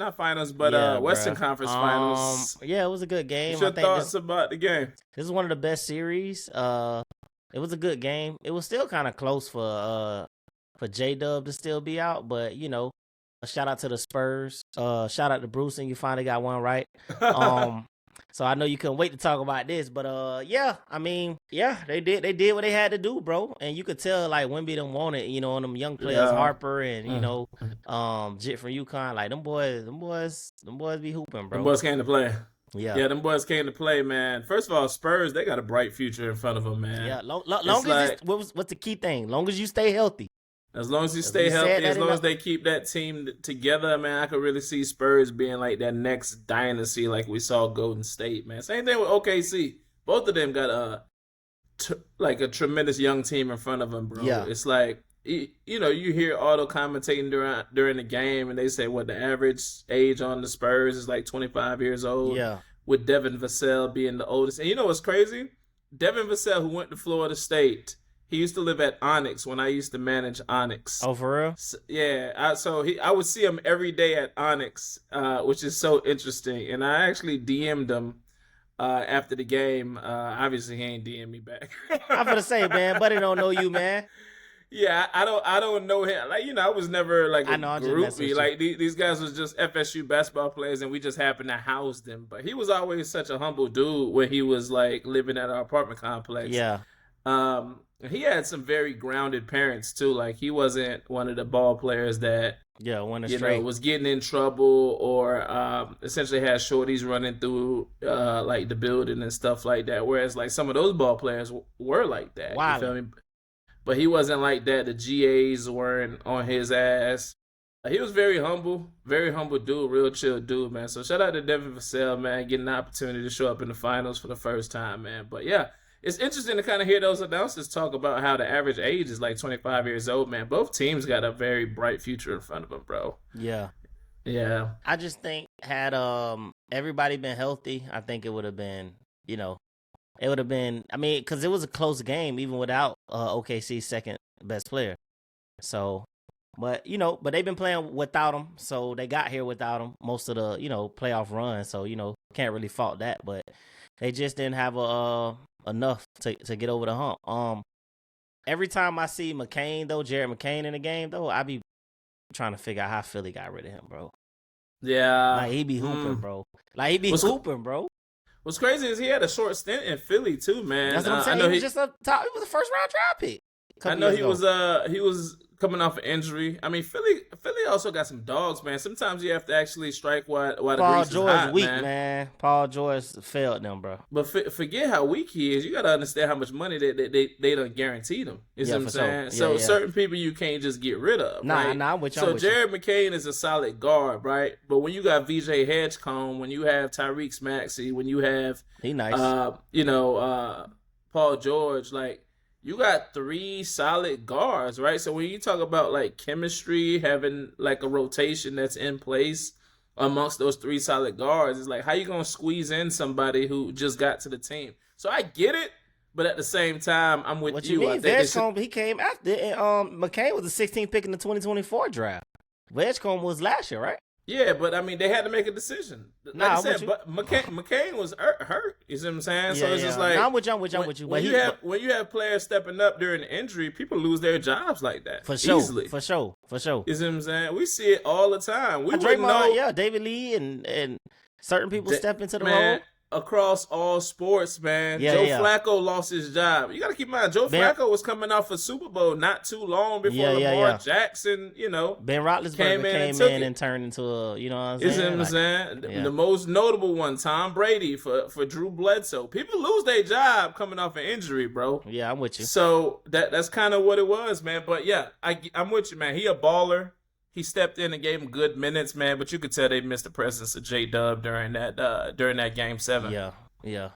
not finals, but Yeah, Western bruh. Conference Finals. Yeah, it was a good What's game. I your think thoughts about the game? this is one of the best series. It was a good game. It was still kind of close for J Dub to still be out, but a shout out to the Spurs. Shout out to Bruce, and you finally got one right. Um, so I know you couldn't wait to talk about this, but yeah, I mean, yeah, they did what they had to do, bro, and you could tell like Wemby didn't want it, on them young players, Yeah. Harper and Jit from UConn, like them boys be hooping, Them bro. boys came to play. Yeah. Yeah, them boys came to play, man. First of all, Spurs, they got a bright future in front of them, man. Yeah, long as what's the key thing? Long as you stay healthy. As long as you stay healthy, as long as they keep that team together, man, I could really see Spurs being like that next dynasty like we saw Golden State, man. Same thing with OKC. Both of them got a tremendous young team in front of them, bro. Yeah. It's like, you hear auto commentating during the game, and they say what the average age on the Spurs is like 25 years old. Yeah. With Devin Vassell being the oldest. And you know what's crazy? Devin Vassell, who went to Florida State, he used to live at Onyx when I used to manage Onyx. Oh, for real? So, yeah. I would see him every day at Onyx, which is so interesting. And I actually DM'd him after the game. Obviously, he ain't DM me back. I'm gonna say, man, buddy don't know you, man. Yeah, I don't know him. Like, I was never like a groupie. Like these guys was just FSU basketball players, and we just happened to house them. But he was always such a humble dude when he was like living at our apartment complex. Yeah. He had some very grounded parents too. Like he wasn't one of the ball players that was getting in trouble or essentially had shorties running through like the building and stuff like that. Whereas like some of those ball players were like that. Wow. You feel me? But he wasn't like that. The GAs weren't on his ass. He was very humble dude, real chill dude, man. So shout out to Devin Vassell, man, getting the opportunity to show up in the finals for the first time, man. But yeah, it's interesting to kind of hear those announcers talk about how the average age is like 25 years old, man. Both teams got a very bright future in front of them, bro. Yeah. Yeah. I just think had everybody been healthy, I think it would have been, it would have been, I mean, because it was a close game even without OKC's second best player. So, but they've been playing without him, so they got here without him most of the, playoff run. So, can't really fault that, but they just didn't have enough to get over the hump. Every time I see Jared McCain in the game, though, I be trying to figure out how Philly got rid of him, bro. Yeah. Like, he be hooping, bro. Like, he be hooping, bro. What's crazy is he had a short stint in Philly too, man. That's what I'm saying. He was just he was a first round draft pick. I know he was coming off an injury. I mean, Philly also got some dogs, man. Sometimes you have to actually strike while the grease is hot, weak, man. Paul George failed them, bro. But forget how weak he is. You got to understand how much money they done guaranteed him. You see what I'm saying? So certain people you can't just get rid of. Right? I'm with you. So Jared McCain is a solid guard, right? But when you got VJ Hedgecomb, when you have Tyrese Maxey, when you have Paul George, like, you got three solid guards, right? So when you talk about like chemistry, having like a rotation that's in place amongst those three solid guards, it's like, how you gonna squeeze in somebody who just got to the team? So I get it, but at the same time, I'm with what you. What you mean? He came after, and McCain was the 16th pick in the 2024 draft. Edgecombe was last year, right? Yeah, but I mean, they had to make a decision. Like I said, but McCain was hurt. You see what I'm saying? So it's just like, I'm with you. When you have players stepping up during the injury, people lose their jobs like that for sure. Easily. For sure. You see what I'm saying? We see it all the time. David Lee and certain people step into the role. Across all sports, man. Joe Flacco lost his job. You got to keep in mind, Flacco was coming off a Super Bowl not too long before Lamar Jackson, Ben Roethlisberger came in and turned into a, you know what I'm saying? You see what I'm saying? The most notable one, Tom Brady for Drew Bledsoe. People lose their job coming off an injury, bro. Yeah, I'm with you. So that's kind of what it was, man. But yeah, I'm with you, man. He a baller. He stepped in and gave him good minutes, man. But you could tell they missed the presence of J-Dub during that Game 7. Yeah.